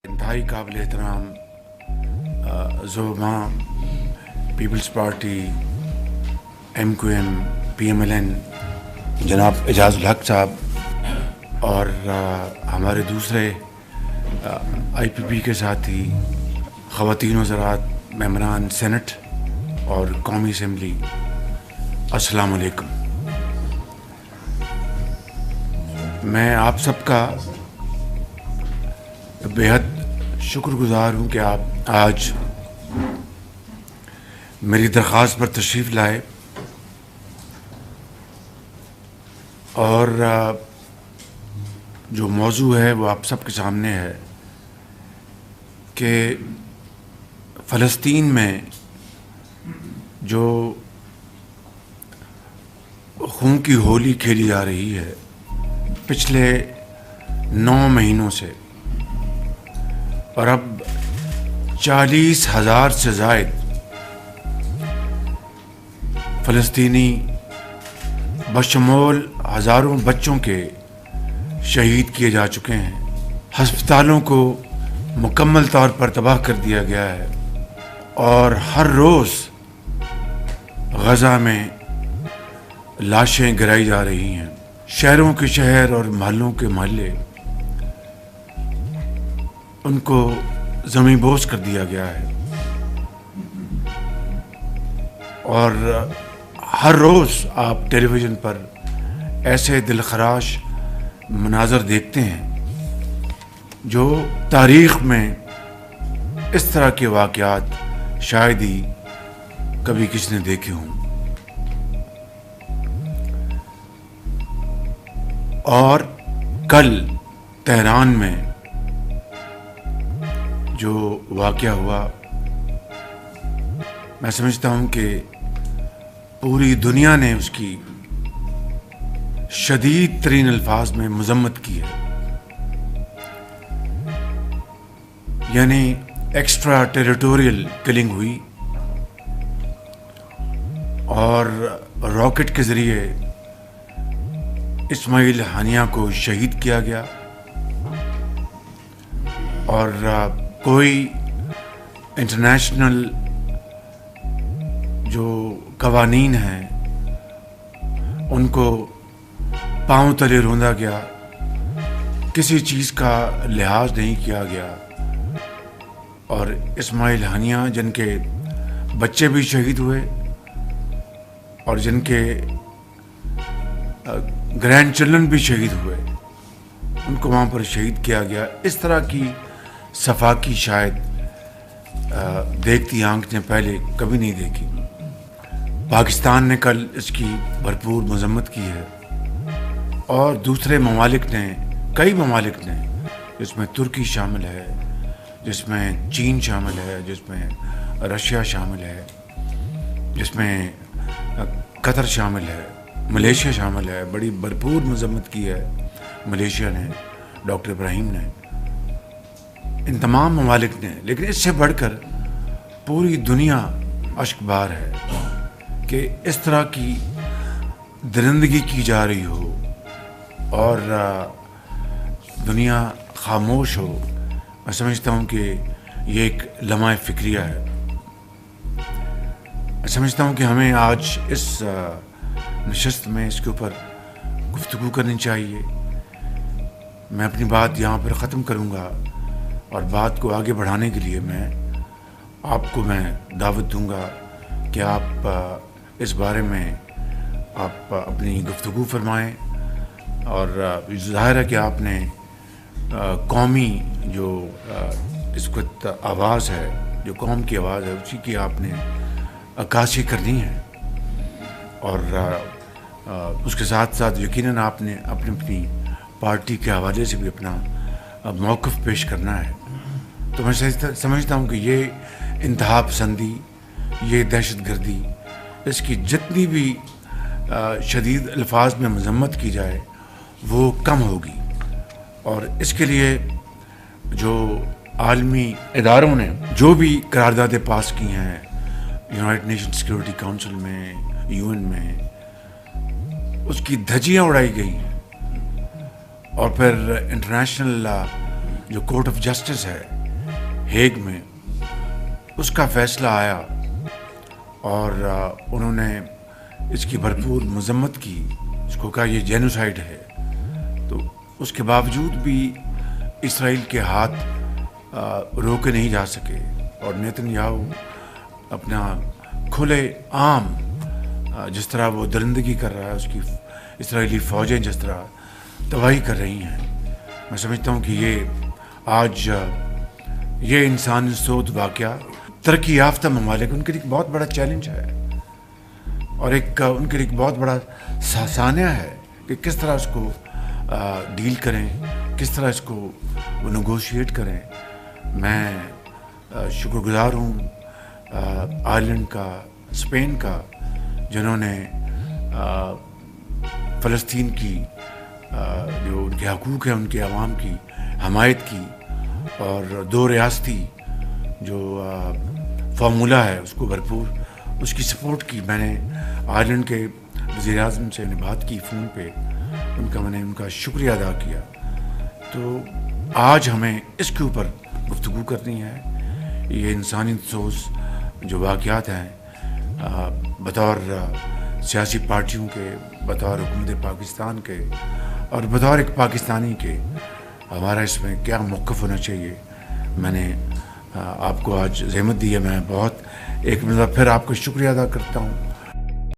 انتہائی قابل احترام زعما پیپلز پارٹی MQM PMLN جناب اعجاز الحق صاحب اور ہمارے دوسرے IPP کے ساتھی خواتین وزرات ممبران سینٹ اور قومی اسمبلی، السلام علیکم۔ میں آپ سب کا بےحد شکر گزار ہوں کہ آپ آج میری درخواست پر تشریف لائے اور جو موضوع ہے وہ آپ سب کے سامنے ہے کہ فلسطین میں جو خون کی ہولی کھیلی جا رہی ہے پچھلے 9 مہینوں سے، اور اب 40,000 سے زائد فلسطینی بشمول ہزاروں بچوں کے شہید کیے جا چکے ہیں، ہسپتالوں کو مکمل طور پر تباہ کر دیا گیا ہے، اور ہر روز غزہ میں لاشیں گرائی جا رہی ہیں، شہروں کے شہر اور محلوں کے محلے ان کو زمیں بوس کر دیا گیا ہے، اور ہر روز آپ ٹیلی ویژن پر ایسے دلخراش مناظر دیکھتے ہیں جو تاریخ میں اس طرح کے واقعات شاید ہی کبھی کسی نے دیکھے ہوں۔ اور کل تہران میں جو واقعہ ہوا، میں سمجھتا ہوں کہ پوری دنیا نے اس کی شدید ترین الفاظ میں مذمت کی ہے، یعنی ایکسٹرا ٹیریٹوریل کلنگ ہوئی اور راکٹ کے ذریعے اسماعیل ہانیہ کو شہید کیا گیا، اور کوئی انٹرنیشنل جو قوانین ہیں ان کو پاؤں تلے روندا گیا، کسی چیز کا لحاظ نہیں کیا گیا، اور اسماعیل ہانیہ جن کے بچے بھی شہید ہوئے اور جن کے گرینڈ چلڈرن بھی شہید ہوئے، ان کو وہاں پر شہید کیا گیا۔ اس طرح کی صفاقی شاید دیکھتی آنکھ نے پہلے کبھی نہیں دیکھی۔ پاکستان نے کل اس کی بھرپور مذمت کی ہے، اور دوسرے ممالک نے، کئی ممالک نے، جس میں ترکی شامل ہے، جس میں چین شامل ہے، جس میں رشیا شامل ہے، جس میں قطر شامل ہے، ملیشیا شامل ہے، بڑی بھرپور مذمت کی ہے ملیشیا نے، ڈاکٹر ابراہیم نے، ان تمام ممالک نے۔ لیکن اس سے بڑھ کر پوری دنیا اشک بار ہے کہ اس طرح کی درندگی کی جا رہی ہو اور دنیا خاموش ہو۔ میں سمجھتا ہوں کہ یہ ایک لمحہ فکریہ ہے۔ میں سمجھتا ہوں کہ ہمیں آج اس نشست میں اس کے اوپر گفتگو کرنی چاہیے۔ میں اپنی بات یہاں پر ختم کروں گا، اور بات کو آگے بڑھانے کے لیے میں دعوت دوں گا کہ آپ اس بارے میں آپ اپنی گفتگو فرمائیں، اور ظاہر ہے کہ آپ نے قومی جو اس وقت آواز ہے، جو قوم کی آواز ہے، اسی کی آپ نے عکاسی کرنی ہے، اور اس کے ساتھ ساتھ یقیناً آپ نے اپنی پارٹی کے حوالے سے بھی اپنا موقف پیش کرنا ہے۔ تو میں سمجھتا ہوں کہ یہ انتہا پسندی، یہ دہشت گردی، اس کی جتنی بھی شدید الفاظ میں مذمت کی جائے وہ کم ہوگی، اور اس کے لیے جو عالمی اداروں نے جو بھی قراردادیں پاس کی ہیں، یونائٹڈ نیشن سیکورٹی کونسل میں، UN میں، اس کی دھجیاں اڑائی گئی ہیں، اور پھر انٹرنیشنل جو کورٹ آف جسٹس ہے ہیگ میں، اس کا فیصلہ آیا اور انہوں نے اس کی بھرپور مذمت کی، اس کو کہا یہ جینوسائیڈ ہے، تو اس کے باوجود بھی اسرائیل کے ہاتھ روکے نہیں جا سکے، اور نیتن یاہو اپنا کھلے عام جس طرح وہ درندگی کر رہا ہے، اس کی اسرائیلی فوجیں جس طرح تباہی کر رہی ہیں، میں سمجھتا ہوں کہ یہ آج یہ انسانی سود واقعہ ترقی یافتہ ممالک ان کے لیے ایک بہت بڑا چیلنج ہے، اور ان کے لیے ایک بہت بڑا سانحہ ہے کہ کس طرح اس کو ڈیل کریں، کس طرح اس کو وہ نیگوشیٹ کریں۔ میں شکر گزار ہوں آئرلینڈ کا، اسپین کا، جنہوں نے فلسطین کی جو ان کے حقوق ہیں، ان کے عوام کی حمایت کی، اور دو ریاستی جو فارمولہ ہے اس کو بھرپور اس کی سپورٹ کی۔ میں نے آئرلینڈ کے وزیر اعظم سے بات کی فون پہ، میں نے ان کا شکریہ ادا کیا۔ تو آج ہمیں اس کے اوپر گفتگو کرنی ہے۔ یہ انسانی سوز جو واقعات ہیں بطور سیاسی پارٹیوں کے، بطور حکومت پاکستان کے، اور بطور ایک پاکستانی کے، ہمارا اس میں کیا موقف ہونا چاہیے۔ میں نے آپ کو آج زحمت دی ہے، میں بہت ایک مرتبہ پھر آپ کو شکریہ ادا کرتا ہوں۔